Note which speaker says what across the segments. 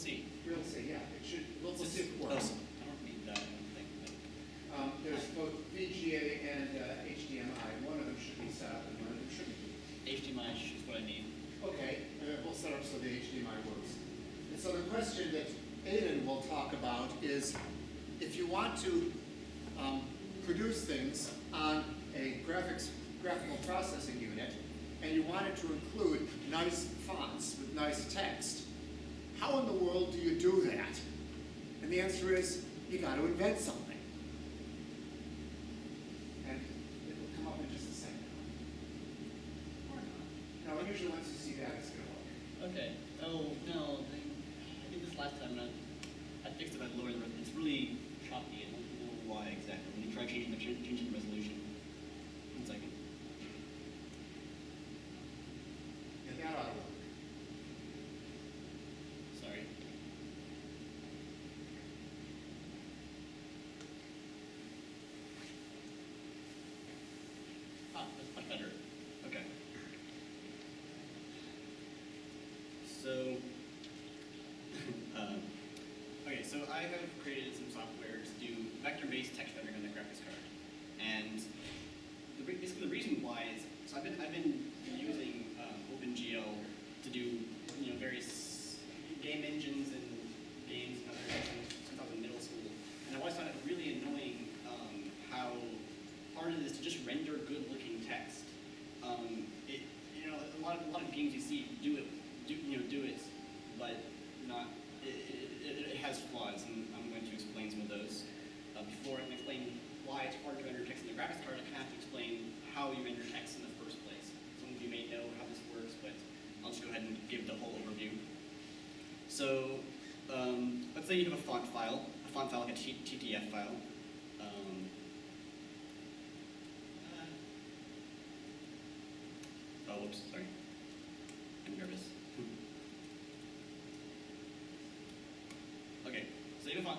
Speaker 1: C.
Speaker 2: Real C, yeah. It should. We'll see if it works.
Speaker 1: I don't need that. I don't think.
Speaker 2: There's both VGA and HDMI. One of them should be set up, and one of them shouldn't be.
Speaker 1: HDMI is what I need.
Speaker 2: Okay, we'll set up so the HDMI works. And so the question that Aidan will talk about is, if you want to produce things on a graphical processing unit, and you want it to include nice fonts with nice text, how in the world do you do that? And the answer is, you got to invent something. And it will come up in just a second. Or not. No, usually once you see that, it's going to work.
Speaker 1: Okay. Oh, no. I did this last time, and I fixed it by lowering the resolution. It's really choppy. I don't know why exactly. When you try changing the resolution. 1 second.
Speaker 2: Yeah, that ought to work.
Speaker 1: Sorry. Ah, that's much better. Okay. So, okay, so I have created some software to do vector-based text rendering on the graphics card, and basically the reason why is so I've been using OpenGL to do various game engines and games and other things since I was in middle school, and I always found it really annoying how hard it is to just render good-looking text. A lot of games you see do it, but not. It has flaws, and I'm going to explain some of those. Before I can explain why it's hard to render text in the graphics card, I kind of have to explain how you render text in the first place. Some of you may know how this works, but I'll just go ahead and give the whole overview. So let's say you have a font file like a TTF file. Oh, whoops, sorry. I'm nervous. Okay, so you have a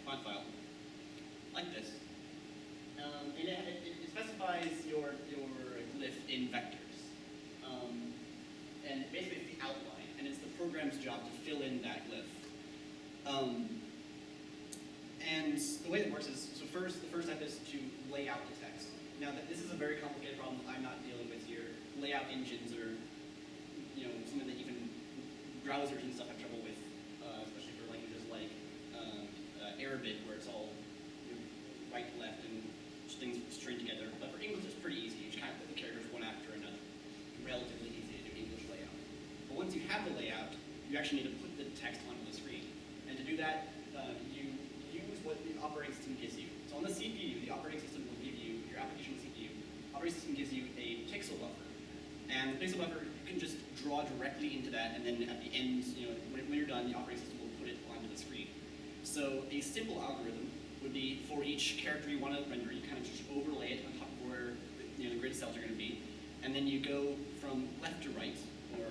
Speaker 1: font file like this. And it specifies your glyph in vectors. And basically it's the outline, and it's the program's job to fill in that glyph. And the way it works is, so the first step is to lay out the text. Now, this is a very complicated problem that I'm not dealing with here. Layout engines are, something that even browsers and stuff have trouble with, especially for languages like Arabic, where it's all right to left and things string together. But for English, it's pretty easy. You just kind of put the characters one after another. Relatively easy to do English layout. But once you have the layout, you actually need to put the text onto the screen. And to do that, you use what the operating system gives you. So on the CPU, the operating system will give you, your application CPU, operating system gives you a pixel buffer. And the pixel buffer, you can just draw directly into that, and then at the end, when you're done, the operating system will put it onto the screen. So a simple algorithm would be for each character you want to render, you kind of just overlay it on top of where the grid cells are going to be, and then you go from left to right, or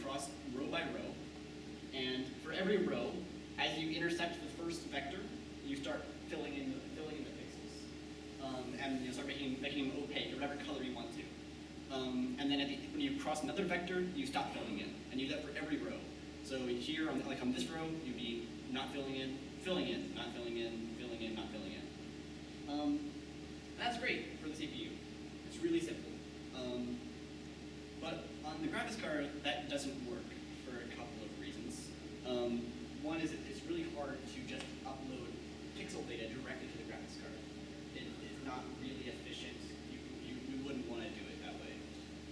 Speaker 1: across row by row, and for every row, as you intersect the first vector, you start filling in the pixels, and you start making them opaque or whatever color you want to. And then when you cross another vector, you stop filling in, and you do that for every row. So here, on this row, you'd be not filling in, not filling in, filling in, not filling in. That's great for the CPU. It's really simple. But on the graphics card, that doesn't work for a couple of reasons. One is it's really hard to just upload pixel data directly to the graphics card. It is not really efficient. You wouldn't want to do it that way,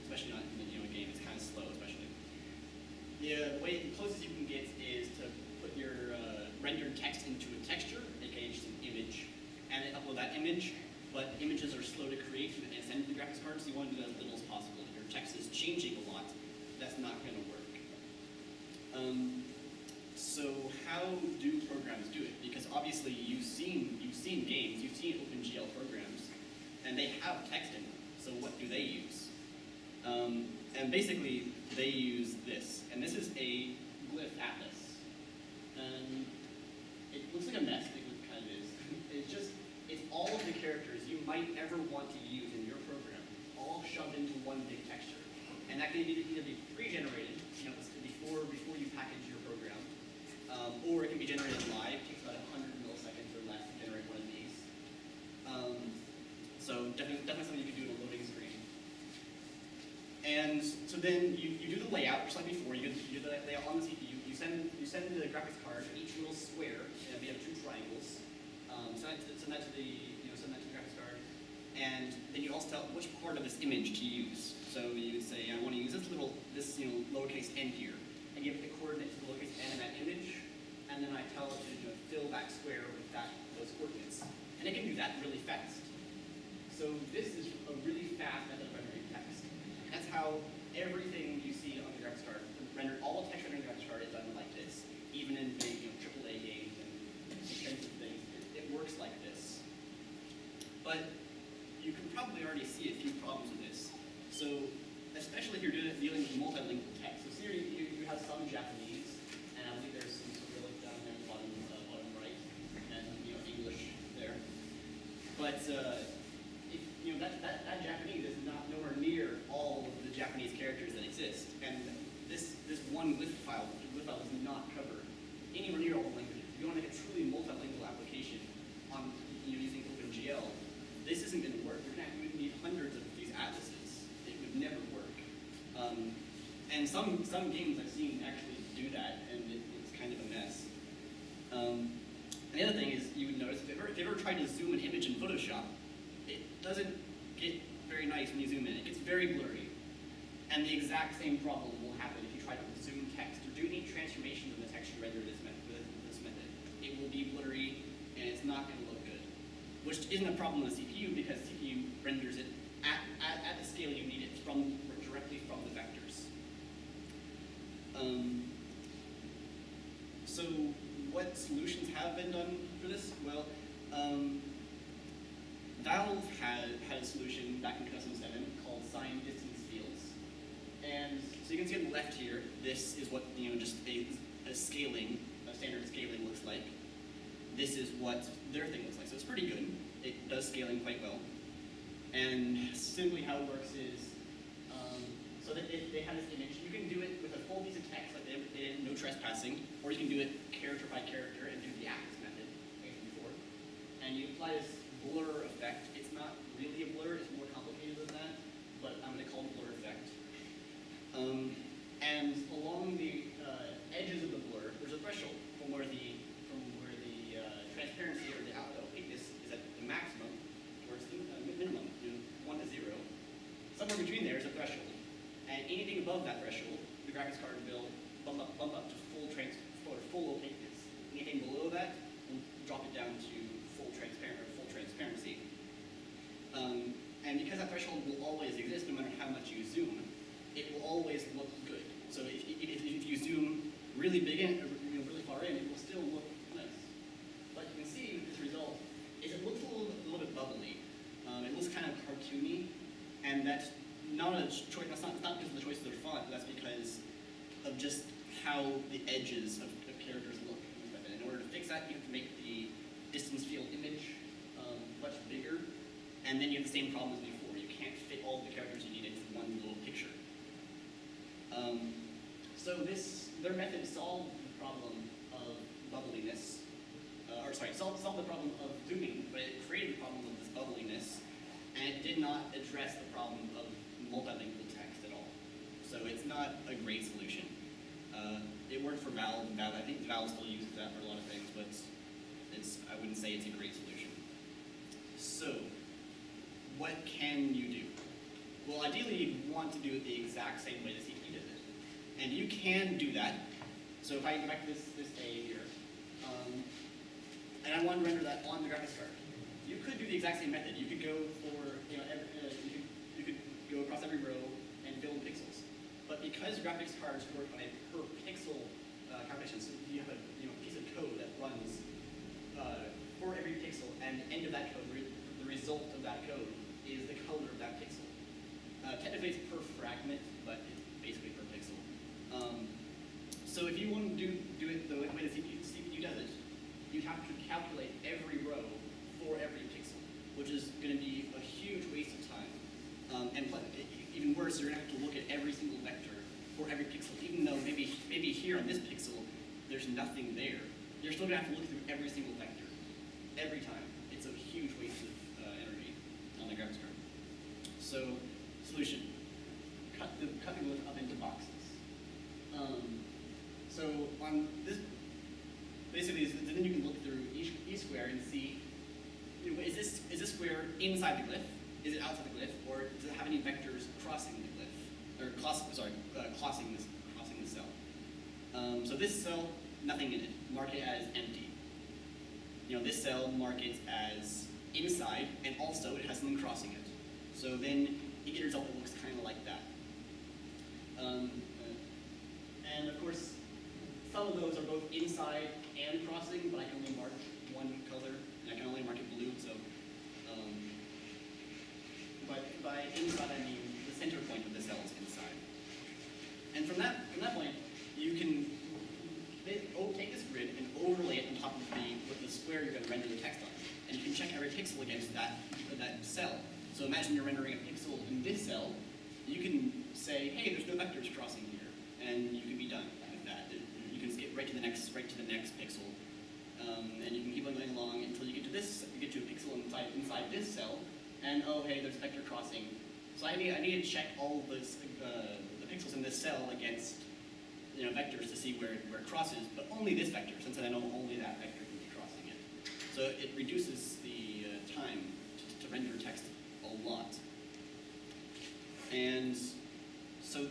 Speaker 1: especially not in a game. It's kind of slow, especially. The closest you can get is to put your rendered text into a texture, aka just an image, and then upload that image. But images are slow to create and send to the graphics card, so you want to do that as little as possible. If your text is changing a lot, that's not going to work. So how do programs do it? Because obviously you've seen games, you've seen OpenGL programs, and they have text in them. So what do they use? And basically they use this, and this is a glyph atlas. And it looks like a mess. It kind of is. It's all of the characters you might ever want to use in your program, all shoved into one big texture. And that can either be pre-generated you know, before you package your program. Or it can be generated live. It takes about 100 milliseconds or less to generate one of these. So definitely something you can do in a loading screen. And so then you do the layout, just like before. You do the layout on the CPU. You send the graphics card to each little square. And we have 2 triangles. Send that to the graphics card. And then you also tell which part of this image to use. So you would say, I want to use this lowercase n here, and give it the coordinate to the lowercase n in that image, and then I tell it to fill that square with those coordinates. And it can do that really fast. So this is a really fast method of rendering text. That's how everything you see on the graphics card, all text rendering on the graphics card is done like this. Even in big AAA games and expensive things, it works like this. But you can probably already see a few problems with this. So, especially if you're dealing with multilingual text. So here you have some Japanese, and I believe there's some Cyrillic down there at the bottom right, and English there. But that Japanese is not nowhere near all of the Japanese characters that exist, and this one WIF file does not cover anywhere near all the languages. If you want to make a truly multilingual application on using OpenGL, this isn't going to work. You would need hundreds of these atlases. It would never work. And some games I've seen actually do that, and it's kind of a mess. And the other thing is, you would notice if you ever tried to zoom an image in Photoshop, it doesn't get very nice when you zoom in. It gets very blurry. And the exact same problem will happen if you try to zoom text or do any transformations in the text you render with this method. It will be blurry, and it's not going to look good. Which isn't a problem with the CPU, because the CPU renders it at the scale you need it directly from the vectors. So what solutions have been done for this? Well, Valve had a solution back in 2007 called signed distance fields. And so you can see on the left here, this is what just a standard scaling looks like. This is what their thing looks like. So it's pretty good. It does scaling quite well. And simply how it works is, so that they have this image. You can do it with a full piece of text, like they did no trespassing, or you can do it character by character and do the axis method, like before. And you apply this blur effect. It's not really a blur, it's more complicated than that, but I'm going to call it blur effect. And along the edges of the blur, there's a threshold from where the transparency or the opaqueness is at the maximum, or it's the minimum, 1 to 0. Somewhere between there is a threshold. And anything above that threshold, the graphics card will bump up to full opaqueness. Anything below that will drop it down to full transparency. And because that threshold will always exist, no matter how much you zoom, it will always look good. So if you zoom really big in, really far in, it will still look nice. But you can see with this result is it looks a little bit bubbly. It looks kind of cartoony, and that's not a choice. That's not because of the choice of their font. That's because of just how the edges of characters look. And in order to fix that, you have to make the distance field image much bigger, and then you have the same problem as before. You can't fit all the characters you need into one little picture. So their method solved the problem of bubbliness, solved the problem of zooming, but it created the problem of this bubbliness, and it did not address the problem of multilingual text at all. So it's not a great solution. It worked for Valve. I think Valve still uses that for a lot of things, but I wouldn't say it's a great solution. So what can you do? Well, ideally, you'd want to do it the exact same way the CPU did it. And you can do that. So if I go back to this A here, and I want to render that on the graphics card, you could do the exact same method. You could go for, you could go across every row and fill in pixels. But because graphics cards work on a per pixel calculation, so you have a piece of code that runs for every pixel, and the end of that code, the result of that code is the color of that pixel. Technically it's per fragment, but it's basically per pixel. So if you want to do it the way the CPU does it, you have to calculate every row for every pixel, which is going to be a huge waste of time. And even worse, you're going to have to look at every single vector for every pixel, even though here on this pixel, there's nothing there. You're still going to have to look through every single vector, every time. It's a huge waste of energy on the graphics card. So, solution. Cut the glyph up into boxes. So on this, basically, then you can look through each square and see, is this square inside the glyph? Is it outside the glyph, or does it have any vectors crossing the glyph, or crossing this cell? So this cell, nothing in it. Mark it as empty. This cell, mark it as inside, and also it has something crossing it. So then you get a result that looks kind of like that. And of course, some of those are both inside and crossing, but I can only mark one color, and I can only mark it blue. So, but by inside I mean the center point of the cell is inside. And from that point, you can take this grid and overlay it on top of the square you're going to render the text on, and you can check every pixel against that cell. So imagine you're rendering a pixel in this cell. You can say, hey, there's no vectors crossing here, and you can be done with that. You can skip right to the next pixel, and you can keep on going along until you get to this. You get to a pixel inside this cell, and oh, hey, there's a vector crossing. So I need to check all of the pixels in this cell against vectors to see where it crosses, but only this vector, since I know only that vector can be crossing it. So it reduces the time to render text a lot. And so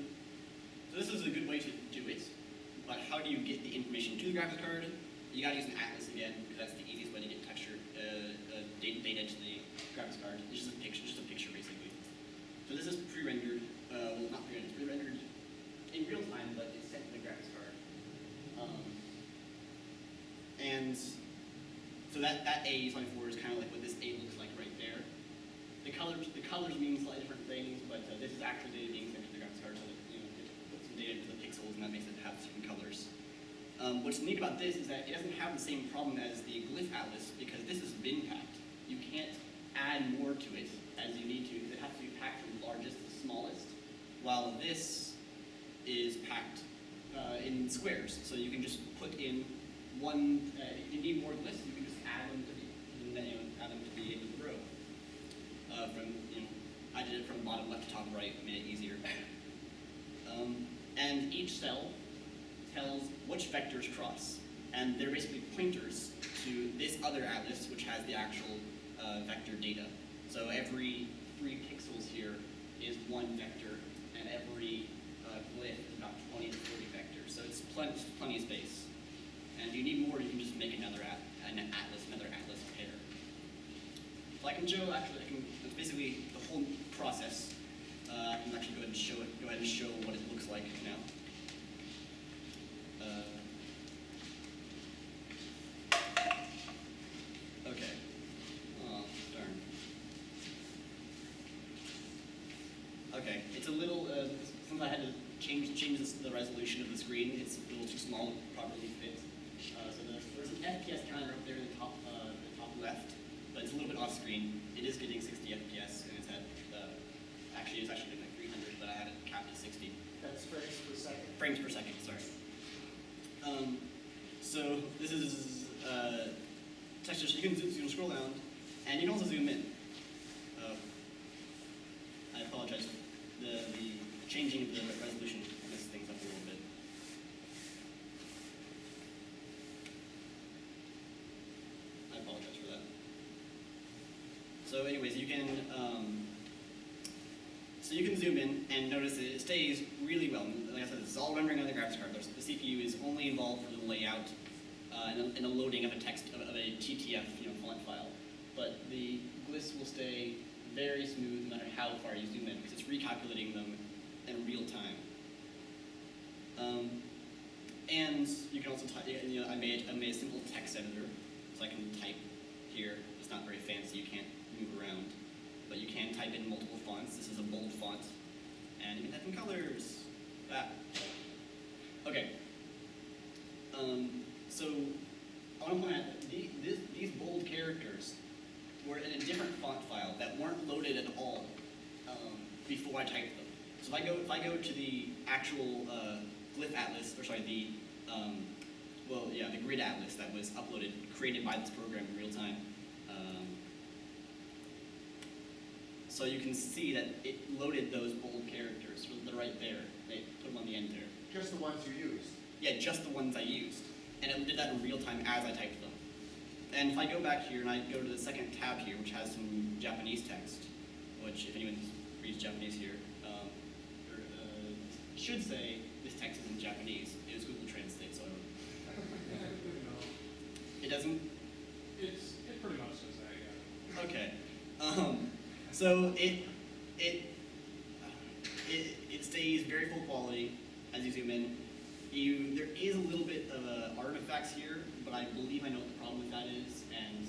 Speaker 1: this is a good way to do it, but how do you get the information to the graphics card? You gotta use an atlas again, because that's the easiest way to get texture data to the graphics card. It's just a picture basically. So this is pre-rendered, well not pre-rendered, it's pre-rendered in real time, but it's sent to the graphics card. And so that A24 is kind of like what this A looks like right there. The colors mean slightly different things, but this is actually data being sent to the graphics card, so that it puts some data into the pixels, and that makes it have certain colors. What's neat about this is that it doesn't have the same problem as the glyph atlas, because this is bin packed. You can't add more to it as you need to, because it has to be packed from largest to smallest, while this is packed in squares. So you can just put in one. If you need more glyphs, you can just add them to the end of the row. I did it from bottom left to top right, made it easier. And each cell tells which vectors cross, and they're basically pointers to this other atlas, which has the actual vector data. So every 3 pixels here is one vector, and every glyph is about 20 to 40 vectors. So it's plenty of space. And if you need more, you can just make another atlas pair. So I can show, it's basically the whole process. I can actually go ahead and show what it looks like now. Okay. Oh, darn. Okay, it's a little, since I had to change the resolution of the screen, it's a little too small to properly fit. So there's an FPS counter up there in the top left, but it's a little bit off screen. It is getting 60 FPS, and it's at, it's actually getting like 300, but I had it capped at 60.
Speaker 2: That's frames per second.
Speaker 1: Frames per second, sorry. So this is texture, so you can scroll down, and you can also zoom in. I apologize. The changing of the resolution messes things up a little bit. I apologize for that. So anyways, you can zoom in and notice that it stays really well. Like I said, this is all rendering on the graphics card. The CPU is only involved for the layout and the loading of a TTF font file. But the glyphs will stay very smooth no matter how far you zoom in, because it's recalculating them in real time. And you can also type. I made a simple text editor, so I can type here. It's not very fancy. You can't move around, but you can type in multiple fonts. This is a bold font, and you can type in colors. Okay. So I want to point out that these bold characters were in a different font file that weren't loaded at all before I typed them. So if I go to the actual glyph atlas, or sorry, the the grid atlas that was uploaded, created by this program in real time. So you can see that it loaded those bold characters. They're right there. They put them on the end there.
Speaker 2: Just the ones you used?
Speaker 1: Yeah, just the ones I used. And it did that in real time as I typed them. And if I go back here and I go to the second tab here, which has some Japanese text, which if anyone reads Japanese here, should say this text is in Japanese. It was Google Translate, so I don't. It doesn't?
Speaker 3: It pretty much says that, yeah.
Speaker 1: Okay. So it stays very full quality as you zoom in. There is a little bit of artifacts here, but I believe I know what the problem with that is, and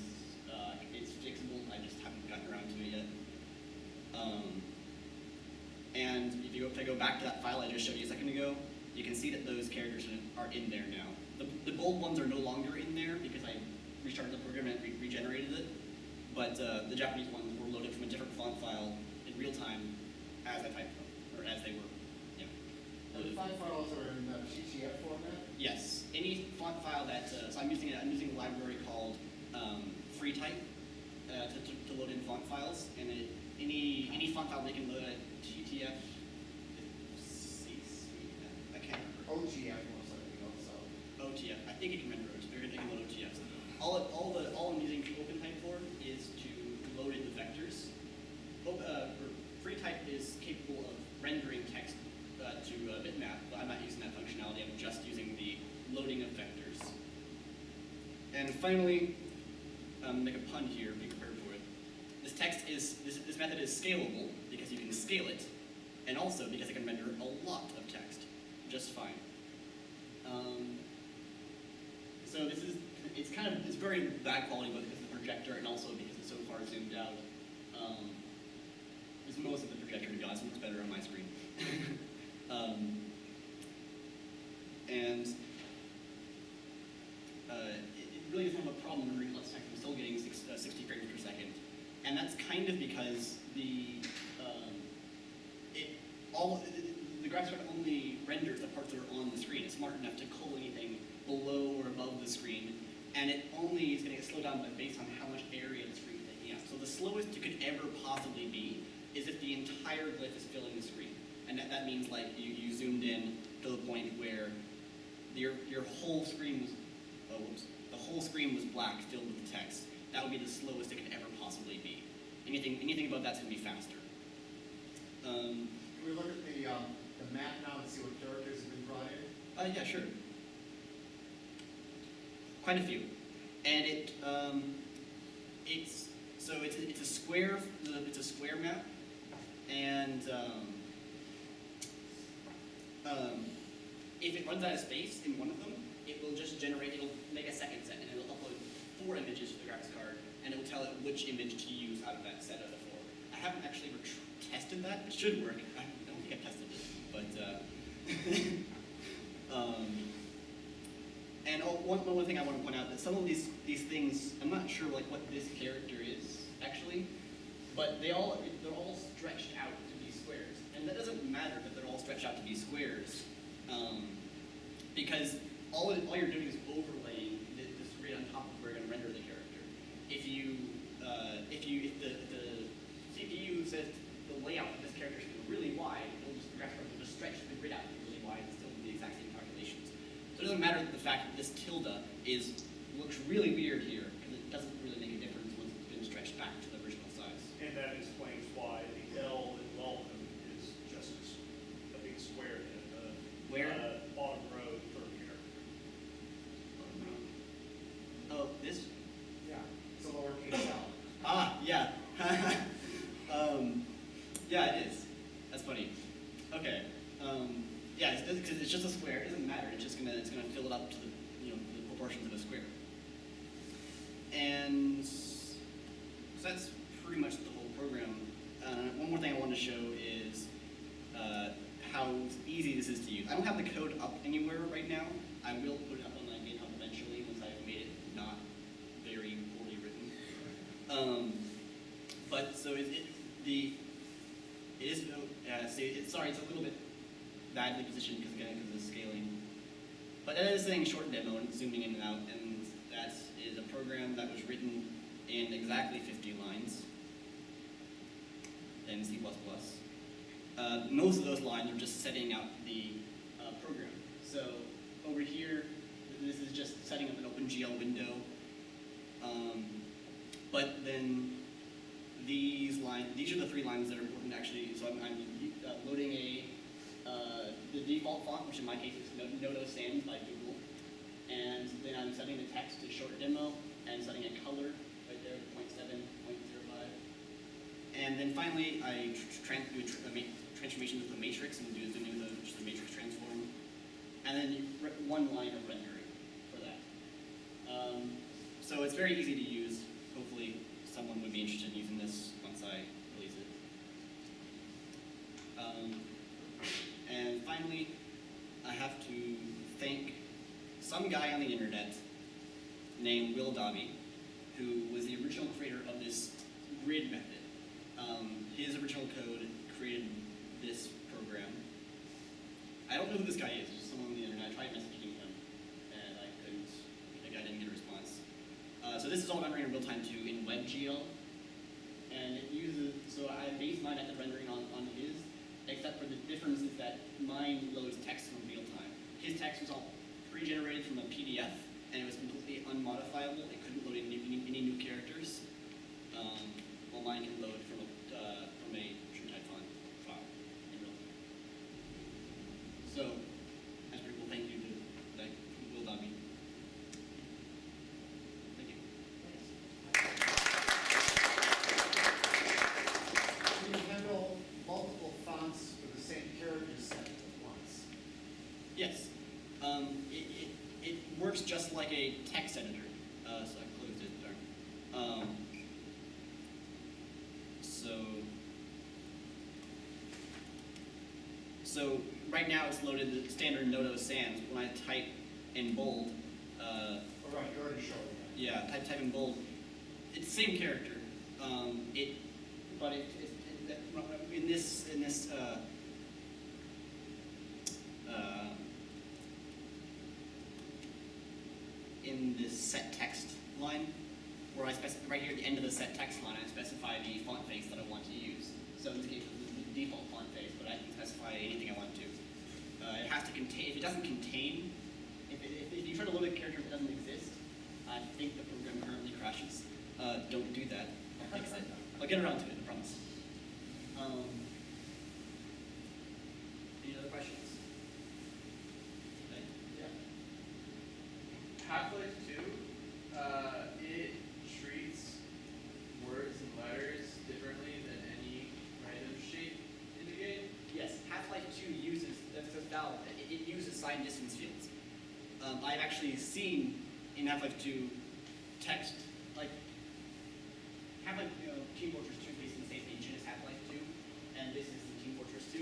Speaker 1: it's fixable. I just haven't gotten around to it yet. And if I go back to that file I just showed you a second ago, you can see that those characters are in there now. The bold ones are no longer in there because I restarted the program and regenerated it, but the Japanese ones were loaded from a different font file in real time as I typed them, or as they were.
Speaker 2: And the font files are in TTF format?
Speaker 1: Yes. Any font file that, so I'm using a library called FreeType to load in font files, and any font file they can load at TTF. I can't remember.
Speaker 2: OGF most likely also.
Speaker 1: OTF. I think it can render OTF. They can load OTFs. All I'm using OpenType for is to load in the vectors. FreeType is capable of rendering text to bitmap, but I'm not using that functionality. I'm just using the loading of vectors. And finally, make a pun here, be prepared for it. This method is scalable because you can scale it, and also because it can render a lot of text just fine. So it's very bad quality both because of the projector and also because it's so far zoomed out. It's most of the projector, to be honest. It looks better on my screen. It really doesn't have a problem rendering less text. I'm still getting 60 frames per second, and that's kind of because the graphics card only renders the parts that are on the screen. It's smart enough to cull anything below or above the screen, and it only is going to get slowed down based on how much area the screen is taking up. So the slowest it could ever possibly be is if the entire glyph is filling the screen. And that means like you zoomed in to the point where your whole screen was, the whole screen was black, filled with the text. That would be the slowest it could ever possibly be. Anything above that's going to be faster.
Speaker 2: Can we look at the map now and see what characters have been brought in?
Speaker 1: Yeah, sure. Quite a few, and it's a square. It's a square map, and if it runs out of space in one of them, it will just generate. It'll make a second set, and it'll upload 4 images to the graphics card, and it will tell it which image to use out of that set of the 4. I haven't actually ever tested that. It should work. I don't think I've tested it, but. And one thing I want to point out that some of these things, I'm not sure like what this character is actually, but they're all stretched out to be squares, and that doesn't matter that they're all stretched out to be squares, because all you're doing is overlaying this grid on top of where you're going to render the character. If the CPU says the layout of this character should be really wide, the graphics card will just stretch the grid out really wide and still do the exact same calculations. So it doesn't matter the fact that this tilde looks really weird here, because it doesn't really make a difference once it's been stretched back to the original size.
Speaker 3: And that explains why the L in welcome is just a big square in the bottom row third character.
Speaker 1: Oh, this?
Speaker 2: Yeah, it's a lowercase L.
Speaker 1: Ah, yeah. Yeah, it is. That's funny. Okay. Yeah, because it's just a square. It doesn't matter. It's gonna fill it up to the proportions of a square. And so that's pretty much the whole program. One more thing I want to show is how easy this is to use. I don't have the code up anywhere right now. I will put it up on my GitHub eventually once I've made it not very poorly written. But so it's a little bit badly positioned because of the scaling. that is saying short demo and zooming in and out, and that is a program that was written in exactly 50 lines in C++. Most of those lines are just setting out the program. So over here, this is just setting up an OpenGL window. But then these are the 3 lines that are important actually. So I'm loading the default font, which in my case is Nodo Sans by Google. And then I'm setting the text to short demo and setting a color right there to 0.7, 0.05. And then finally, I do a transformation with the matrix and do just the matrix transform. And then 1 line of rendering for that. So it's very easy to use. Hopefully someone would be interested in using this once I release it. And finally, I have to thank some guy on the internet named Will Dobby, who was the original creator of this grid method. His original code created this program. I don't know who this guy is, just someone on the internet. I tried messaging him, and I didn't get a response. So this is all rendering in real time too in WebGL, and it uses, so I base my method rendering on his, except for the difference is that mine loads text in real time. His text was all pre-generated from a PDF, and it was completely unmodifiable. It couldn't load any new characters, while mine can load from a true type font file in real time. So that's pretty cool. Thank you to Will Dobby. Thank you.
Speaker 2: Can you handle multiple fonts for the same character set at once?
Speaker 1: Yes. It works just like a text editor. So I closed it, darn. So right now it's loaded the standard Nodo Sans. When I type in bold,
Speaker 2: Oh, right, you already showed me
Speaker 1: yeah, type in bold, it's the same character. In this set text line, where I specify right here at the end of the set text line, I specify the font face that I want to use. So in this case, it's the default font face, but I can specify anything I want to. It has to contain. If it doesn't contain, if you try to load a character that doesn't exist, I think the program currently crashes. Don't do that. I'll fix it. I'll get around to it, I promise. Any other questions? Okay.
Speaker 2: Yeah.
Speaker 4: Half-Life 2, it treats words and letters differently than any random shape in the game.
Speaker 1: Yes, Half-Life 2 uses, that's a valve, it uses sign distance fields. I've actually seen in Half-Life 2 text, like, Half-Life, Team Fortress 2 is based on the same engine as Half-Life 2, and this is the Team Fortress 2.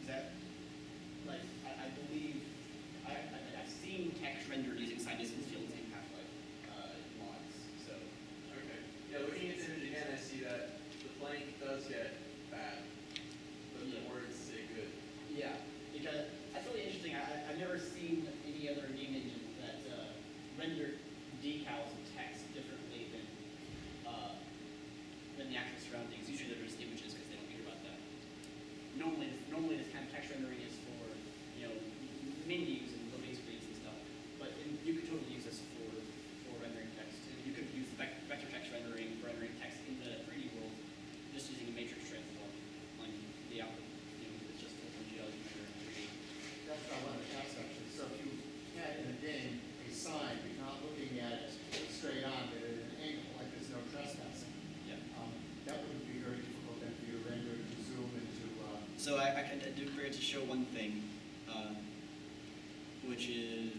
Speaker 1: Is that, like, I believe, I've seen text rendered using sign distance fields in Half-Life mods, so.
Speaker 4: Okay. Yeah, looking at the image again, I see that the blank does get bad, but the words stay good.
Speaker 1: Yeah, because that's really interesting. I've never seen any other game engine that render decals of text differently than the actual surroundings. Usually they're just images because they don't care about that. Normally this kind of text rendering is for menus and loading screens and stuff. But you could totally use this for rendering text. And you could use vector text rendering for rendering text in the 3D world just using a matrix transform on the output. It's just OpenGL you can render in 3D.
Speaker 2: That's what I wanted to ask actually. So if you had in a game a sign, you're not looking at it straight on, but at an angle, like there's no trespassing.
Speaker 1: Yeah.
Speaker 2: That would be very difficult then for you to render to zoom into.
Speaker 1: So I can do create to show one thing, which is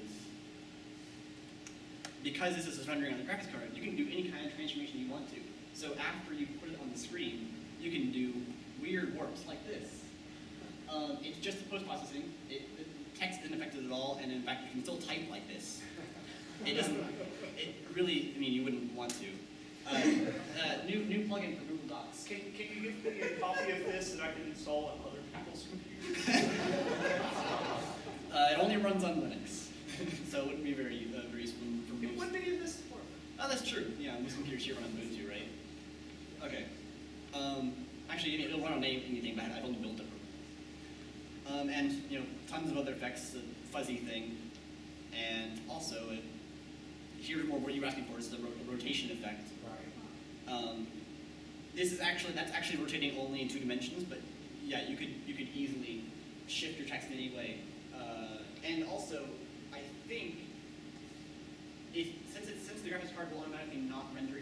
Speaker 1: because this is rendering on the graphics card, you can do any kind of transformation you want to. So after you put it on the screen, you can do weird warps like this. It's just post-processing. The text isn't affected at all, and in fact, you can still type like this. It doesn't. It really. I mean, you wouldn't want to. New plugin for Google Docs.
Speaker 3: Can you give me a copy of this that I can install on other people's computers?
Speaker 1: it runs on Linux, so it wouldn't be very useful for most.
Speaker 3: It wouldn't be in this work.
Speaker 1: Oh, that's true. Yeah, most computers here run on Ubuntu, right? Okay. Actually, it'll run on anything, but I've only built it. And tons of other effects, the fuzzy thing, and also here's more what you were asking for is the rotation effect.
Speaker 2: Right.
Speaker 1: That's actually rotating only in 2 dimensions, but yeah, you could easily shift your text in any way. And also, I think since the graphics card will automatically not render